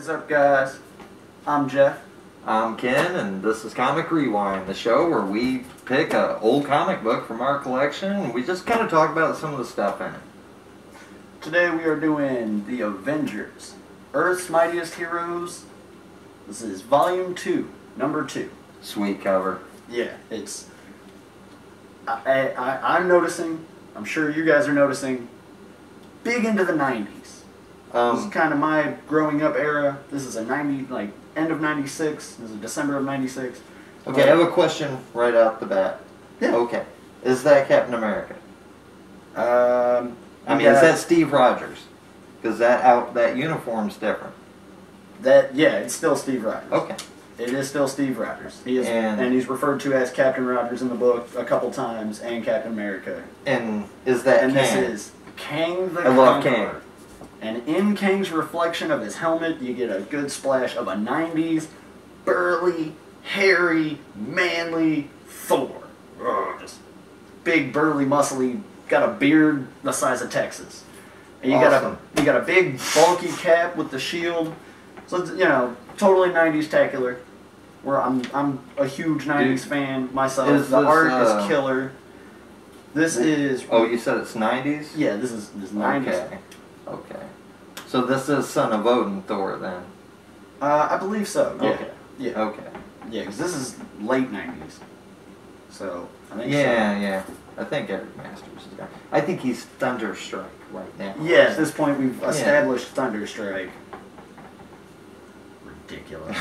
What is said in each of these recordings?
What's up, guys? I'm Jeff. I'm Ken, and this is Comic Rewind, the show where we pick an old comic book from our collection and we just kind of talk about some of the stuff in it. Today we are doing the Avengers, Earth's Mightiest Heroes. This is Volume 2, Number 2. Sweet cover. Yeah, it's... I'm noticing, I'm sure you guys are noticing, big into the 90s. This is kind of my growing up era. This is a end of 96. This is December of 96. Okay, I have a question right out the bat. Yeah. Okay. Is that Captain America? I mean, is that Steve Rogers? Because that uniform's different. Yeah, it's still Steve Rogers. Okay. It is still Steve Rogers. He is, and he's referred to as Captain Rogers in the book a couple times, and Captain America. And is that and Kang? This is Kang the I love Kang. And in Kang's reflection of his helmet, you get a good splash of a 90s burly, hairy, manly Thor. Just big, burly, muscly, got a beard the size of Texas. And you got a big, bulky cap with the shield. So it's, totally 90s tacular. Where I'm a huge 90s fan myself. The art is killer. This is... Oh, you said it's 90s? Yeah, this is 90s. Okay. So this is Son of Odin Thor then? I believe so. Yeah. Okay. Yeah. Okay. Yeah, because this is late 90s. So, I think Yeah. I think Eric Masters is there. I think he's Thunderstrike right now. Yeah, at this point we've established Thunderstrike. Ridiculous.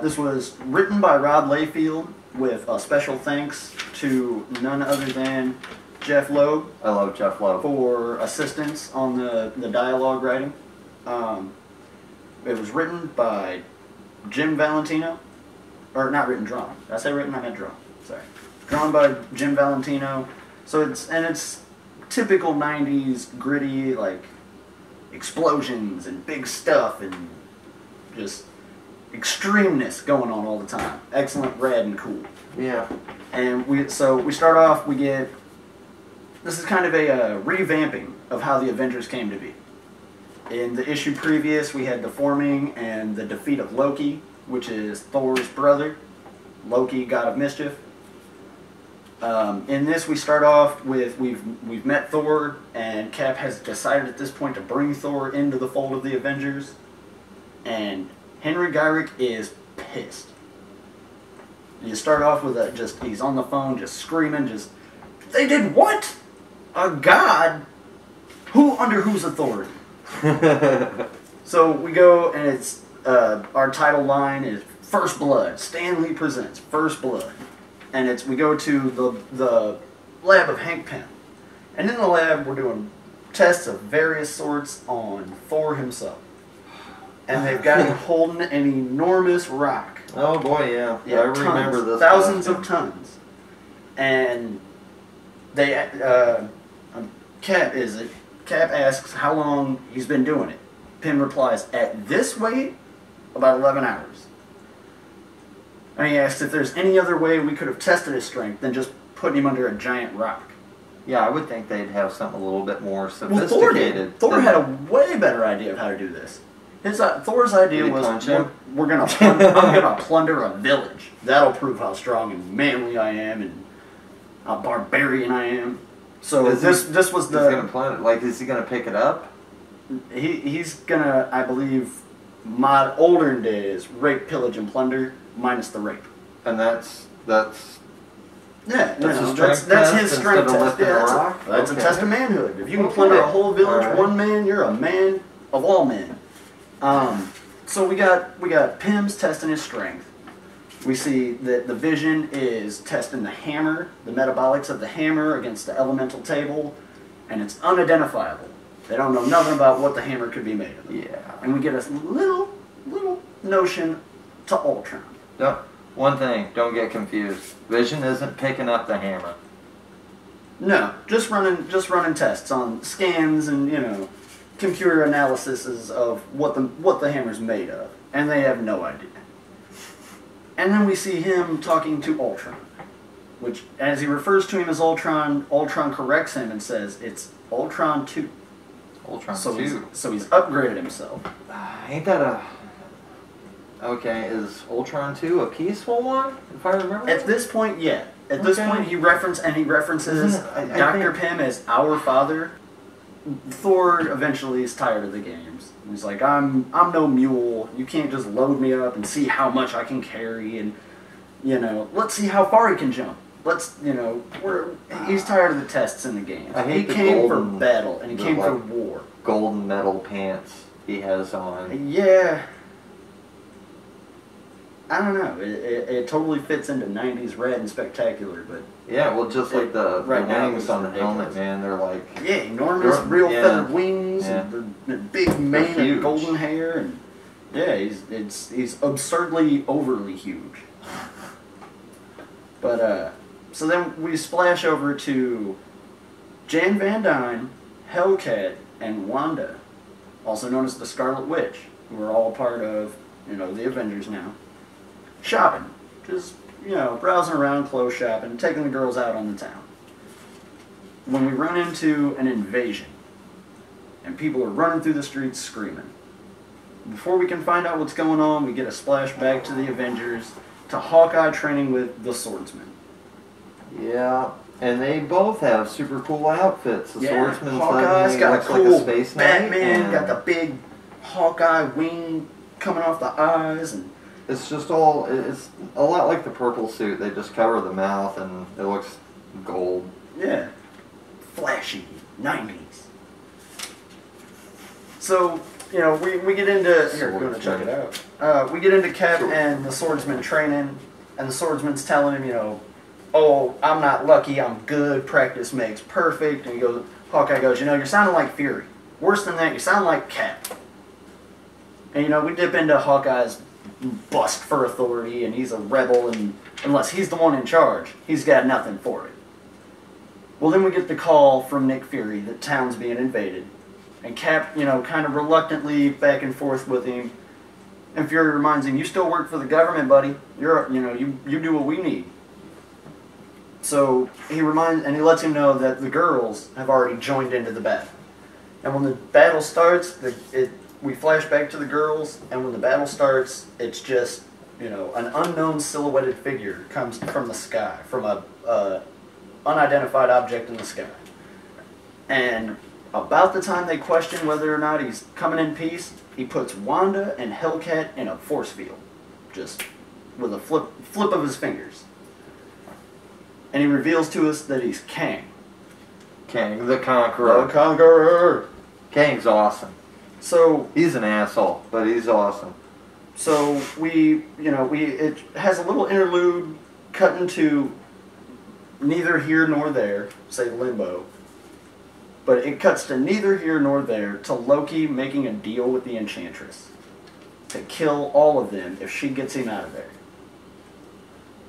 This was written by Rob Liefeld with a special thanks to none other than Jeff Loeb. I love Jeff Loeb. For assistance on the dialogue writing. It was written by Jim Valentino. Or not written, drawn. Did I say written? I meant drawn. Sorry. Drawn by Jim Valentino. So it's typical 90s gritty, like explosions and big stuff and just extremeness going on all the time. Excellent, rad, and cool. Yeah. And we start off, this is kind of a revamping of how the Avengers came to be. In the issue previous, we had the forming and the defeat of Loki, which is Thor's brother, Loki, god of mischief. In this, we start off with we've met Thor, and Cap has decided at this point to bring Thor into the fold of the Avengers, and Henry Gyrick is pissed. You start off with he's on the phone, just screaming, they did what? A god? Under whose authority? So we go, and it's our title line is First Blood. Stan Lee presents First Blood, and we go to the lab of Hank Pym, and in the lab we're doing tests of various sorts on Thor himself, and they've got him holding an enormous rock. Oh boy, yeah I remember this. Thousands of tons, and they Cap asks how long he's been doing it. Pym replies, at this weight, about 11 hours. And he asks if there's any other way we could have tested his strength than just putting him under a giant rock. Yeah, I would think they'd have something a little bit more sophisticated. Well, Thor had a way better idea of how to do this. Thor's idea was, I'm gonna plunder a village. That'll prove how strong and manly I am and how barbarian I am. So this was the... He's gonna plunder, like, is he gonna pick it up? He's gonna, I believe, mod older days, rape, pillage, and plunder, minus the rape. And that's his strength test. Yeah, that's a test of manhood. If you can plunder a whole village, one man, you're a man of all men. So we got Pym's testing his strength. We see that the Vision is testing the hammer, the metabolics of the hammer against the elemental table, and it's unidentifiable. They don't know nothing about what the hammer could be made of. Yeah. And we get a little notion to Ultron. No, one thing, don't get confused. Vision isn't picking up the hammer. No, just running tests on scans and computer analyses of what the hammer's made of, and they have no idea. And then we see him talking to Ultron, which, as he refers to him as Ultron, Ultron corrects him and says it's Ultron 2. Ultron So 2. he's upgraded himself. Ain't that a... Okay, is Ultron 2 a peaceful one, if I remember? At this point, yeah. At this point, he references Dr. Pym as our father. Thor eventually is tired of the games. He's like, I'm no mule. You can't just load me up and see how much I can carry, and let's see how far he can jump. He's tired of the tests in the games. He came for battle and he came for war. Golden metal pants he has on. Yeah. I don't know. It totally fits into 90s Red and Spectacular, but... Yeah, well, just like the wings on the helmet, man, they're like... Yeah, enormous, feathered wings, and the big mane and golden hair, and... Yeah, he's absurdly overly huge. But, so then we splash over to Jan Van Dyne, Hellcat, and Wanda, also known as the Scarlet Witch, who are all part of, the Avengers now. Shopping. Just, browsing around, clothes shopping, taking the girls out on the town. When we run into an invasion, and people are running through the streets screaming. Before we can find out what's going on, we get a splash back to the Avengers, to Hawkeye training with the Swordsman. Yeah, and they both have super cool outfits. The Swordsman's Hawkeye's got a cool like a space Batman, got the big Hawkeye wing coming off the eyes, and it's a lot like the purple suit. They just cover the mouth and it looks gold. Yeah. Flashy. 90s. So, we get into... Here, we're going to check it out. We get into Cap and the Swordsman training, and the Swordsman's telling him, oh, I'm not lucky, I'm good, practice makes perfect. And Hawkeye goes, you're sounding like Fury. Worse than that, you sound like Cap. And, we dip into Hawkeye's bust for authority, and he's a rebel, and unless he's the one in charge, he's got nothing for it. Well, then we get the call from Nick Fury that town's being invaded, and Cap, kind of reluctantly back and forth with him, and Fury reminds him, you still work for the government, buddy. You do what we need. So he lets him know that the girls have already joined into the battle, and when the battle starts, we flash back to the girls, and when the battle starts, it's just, an unknown silhouetted figure comes from the sky, from a unidentified object in the sky. And about the time they question whether or not he's coming in peace, he puts Wanda and Hellcat in a force field, just with a flip of his fingers. And he reveals to us that he's Kang. Kang the Conqueror. The Conqueror! Kang's awesome. So he's an asshole, but he's awesome. So it has a little interlude cut into neither here nor there, say limbo. But it cuts to neither here nor there to Loki making a deal with the Enchantress to kill all of them if she gets him out of there.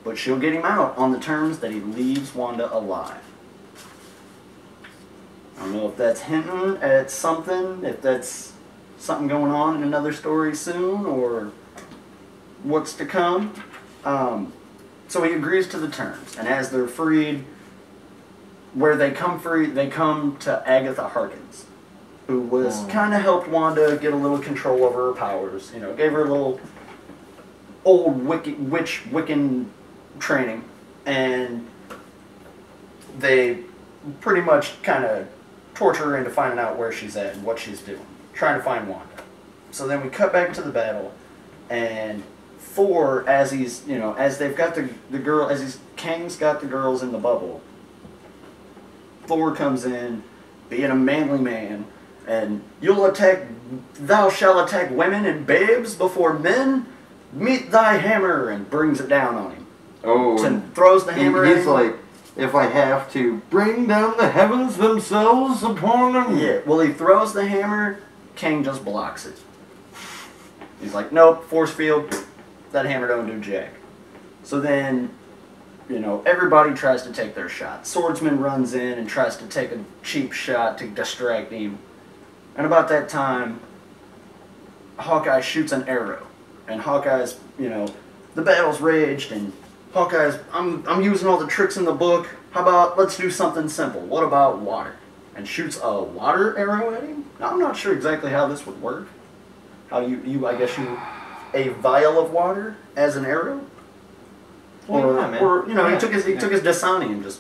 But she'll get him out on the terms that he leaves Wanda alive. I don't know if that's hinting at something, if that's something going on in another story soon, or what's to come. So he agrees to the terms, and as they're freed, where they come free, they come to Agatha Harkness, who was kind of helped Wanda get a little control over her powers. Gave her a little old Wiccan training, and they pretty much kind of torture her into finding out where she's at and what she's doing, trying to find Wanda. So then we cut back to the battle, and Thor, as he's, as they've got the girl, Kang's got the girls in the bubble, Thor comes in, being a manly man, and thou shalt attack women and babes before men, meet thy hammer, and brings it down on him. Oh, and throws the hammer at him. He's like, if I have to, bring down the heavens themselves upon him. Yeah, well, he throws the hammer, Kang just blocks it. He's like, nope, force field, that hammer don't do jack. So then, everybody tries to take their shot. Swordsman runs in and tries to take a cheap shot to distract him. And about that time, Hawkeye shoots an arrow. And Hawkeye's, the battle's raged, and Hawkeye's, I'm using all the tricks in the book. How about, let's do something simple. What about water? and shoots a water arrow at him. Now, I'm not sure exactly how this would work. How I guess you, a vial of water as an arrow? Or you know, he took his Dasani and just,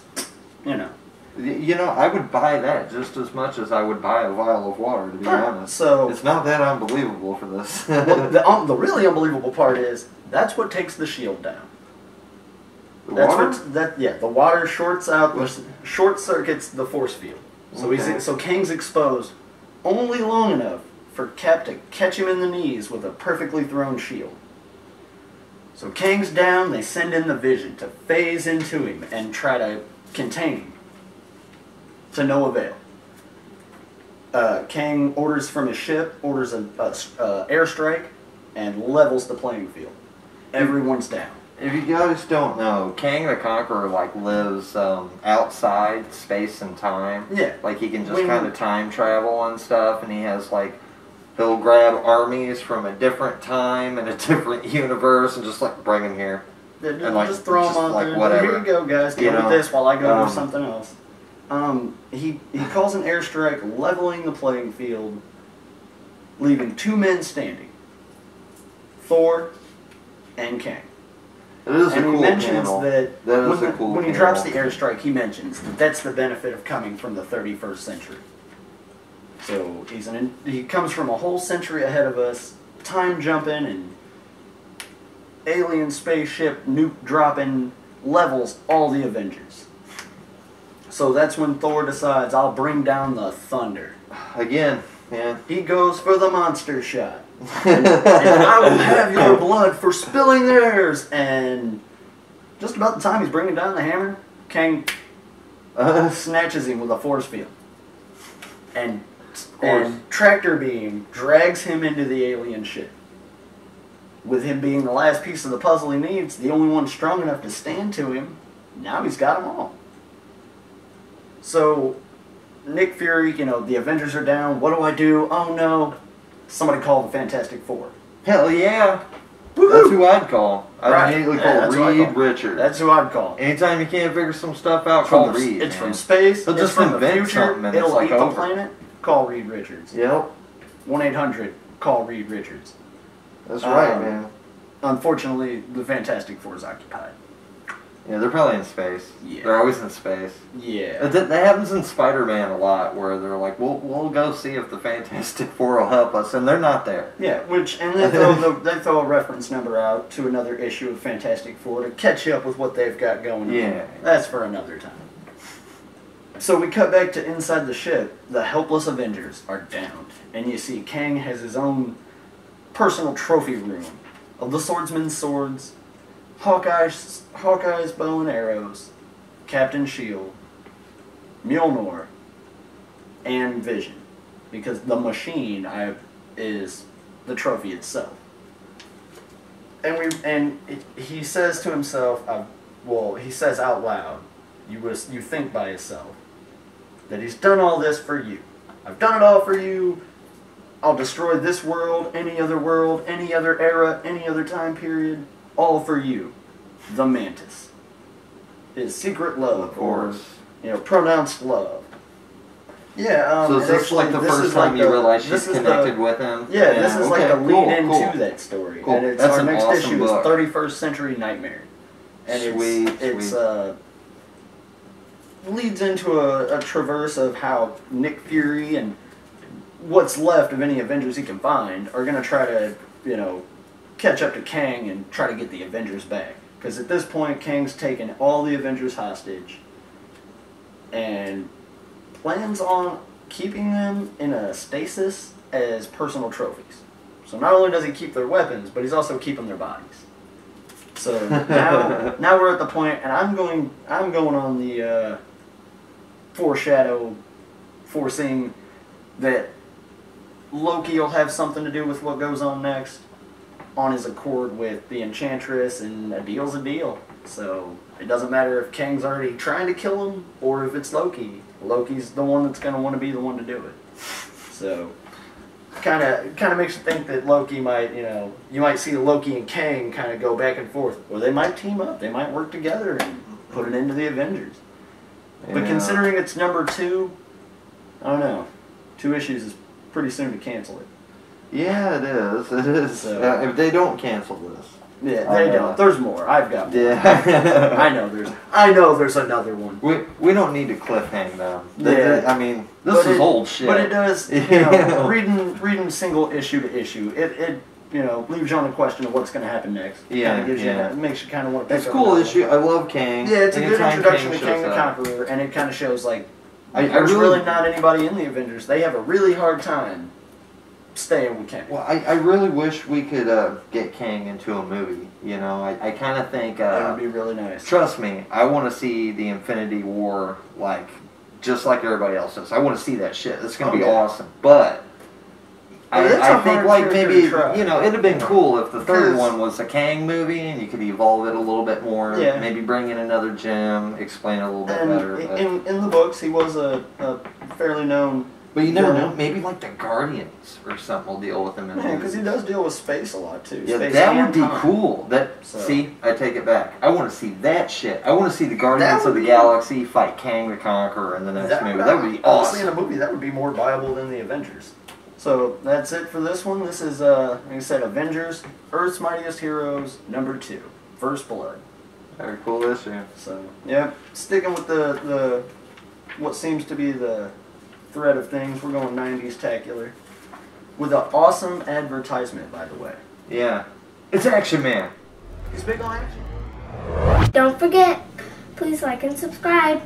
you know. You know, I would buy that just as much as I would buy a vial of water, to be honest. So it's not that unbelievable for this. Well, the really unbelievable part is that's what takes the shield down. The water? The water short circuits the force field. So so Kang's exposed only long enough for Cap to catch him in the knees with a perfectly thrown shield. So Kang's down. They send in the Vision to phase into him and try to contain him. To no avail. Kang orders from his ship, orders an airstrike, and levels the playing field. Everyone's down. If you guys don't know, Kang the Conqueror lives outside space and time. Yeah. Like he can just kind of time travel and stuff, and he has he'll grab armies from a different time and a different universe and just bring them here. Yeah, just throw them on there. Whatever. Here you go, guys. Deal with this while I go do something else. He calls an airstrike, leveling the playing field, leaving 2 men standing. Thor and Kang. It is and a cool he mentions panel. that when he drops the airstrike, he mentions that that's the benefit of coming from the 31st century. So he comes from a whole century ahead of us, time jumping and alien spaceship nuke dropping levels all the Avengers. So that's when Thor decides, I'll bring down the thunder. Again, yeah. He goes for the monster shot. and I will have your blood for spilling theirs. And just about the time he's bringing down the hammer, Kang snatches him with a force field. And Tractor Beam drags him into the alien ship. With him being the last piece of the puzzle he needs, the only one strong enough to stand to him, now he's got them all. So, Nick Fury, the Avengers are down. What do I do? Oh no. Somebody call the Fantastic Four. Hell yeah. Woo-hoo! That's who I'd call. I'd immediately call Reed Richards. That's who I'd call. Anytime you can't figure some stuff out, call Reed. It's from space. They'll it's from the future. It'll eat over. the planet. Call Reed Richards. Yep. 1-800. Call Reed Richards. That's right, man. Unfortunately, the Fantastic Four is occupied. Yeah, they're probably in space. Yeah. They're always in space. Yeah. That happens in Spider-Man a lot, where they're like, we'll go see if the Fantastic Four will help us, and they're not there. Yeah, and they throw a reference number out to another issue of Fantastic Four to catch up with what they've got going on. Yeah. That's for another time. So we cut back to inside the ship. The helpless Avengers are downed, and you see Kang has his own personal trophy room of the swordsman's swords, Hawkeye's bow and arrows, Captain Shield, Mjolnir, and Vision, because the machine is the trophy itself. And he says to himself, he says out loud, you think by yourself, that he's done all this for you. I've done it all for you. I'll destroy this world, any other era, any other time period, all for you. The Mantis. His secret love, of course. Or, pronounced love. Yeah, so is this the first time you realize she's connected with him? Yeah, this is the lead into that story. Cool. And it's That's our an next awesome issue book. is 31st Century Nightmare. And it's leads into a traverse of how Nick Fury and what's left of any Avengers he can find are going to try to, catch up to Kang and try to get the Avengers back. Because at this point, Kang's taken all the Avengers hostage and plans on keeping them in a stasis as personal trophies. So not only does he keep their weapons, but he's also keeping their bodies. So now we're at the point, and I'm going on the foreseeing that Loki will have something to do with what goes on next, on his accord with the Enchantress, and a deal's a deal. So it doesn't matter if Kang's already trying to kill him or if it's Loki. Loki's the one that's going to want to be the one to do it. So kind of makes you think that Loki might, you might see Loki and Kang kind of go back and forth, or they might team up. They might work together and put it into the Avengers. Yeah. But considering it's number 2, I don't know. 2 issues is pretty soon to cancel it. Yeah, it is. It is. So, if they don't cancel this. Yeah, they don't. There's more. I've got more. Yeah. I know there's another one. We don't need to cliffhang them. Yeah. I mean, this is old shit. But it does, you know, reading single issue to issue, it you know, leaves you on the question of what's going to happen next. Yeah, Kinda gives yeah. You, it makes you kind of want to pick It's a up cool another issue. one. I love Kang. Yeah, it's a good Anytime introduction to shows Kang the up. Conqueror, and it kind of shows, like, I there's really- really not anybody in the Avengers. They have a really hard time staying with Kang. Well, I really wish we could get Kang into a movie. You know, I kind of think. That would be really nice. Trust me, I want to see the Infinity War just like everybody else does. I want to see that shit. It's gonna be awesome. But I think maybe you know it'd have been cool if the third one was a Kang movie and you could evolve it a little bit more. Yeah. Maybe bring in another gem, explain it a little bit better. In the books, he was a fairly known. But you never know. Maybe like the Guardians or something will deal with him in the because he does deal with space a lot too. Yeah, Space that and would be time. cool. So. See, I take it back. I want to see that shit. I want to see the Guardians of the Galaxy fight Kang the Conqueror in the next movie. That would be honestly awesome. in a movie that would be more viable than the Avengers. So that's it for this one. This is like I said, Avengers: Earth's Mightiest Heroes #2, First Blood. Very cool issue. So yeah, sticking with the what seems to be the thread of things. We're going 90s tacular with an awesome advertisement, by the way. Yeah, it's Action Man. He's big on action. Don't forget, please like and subscribe.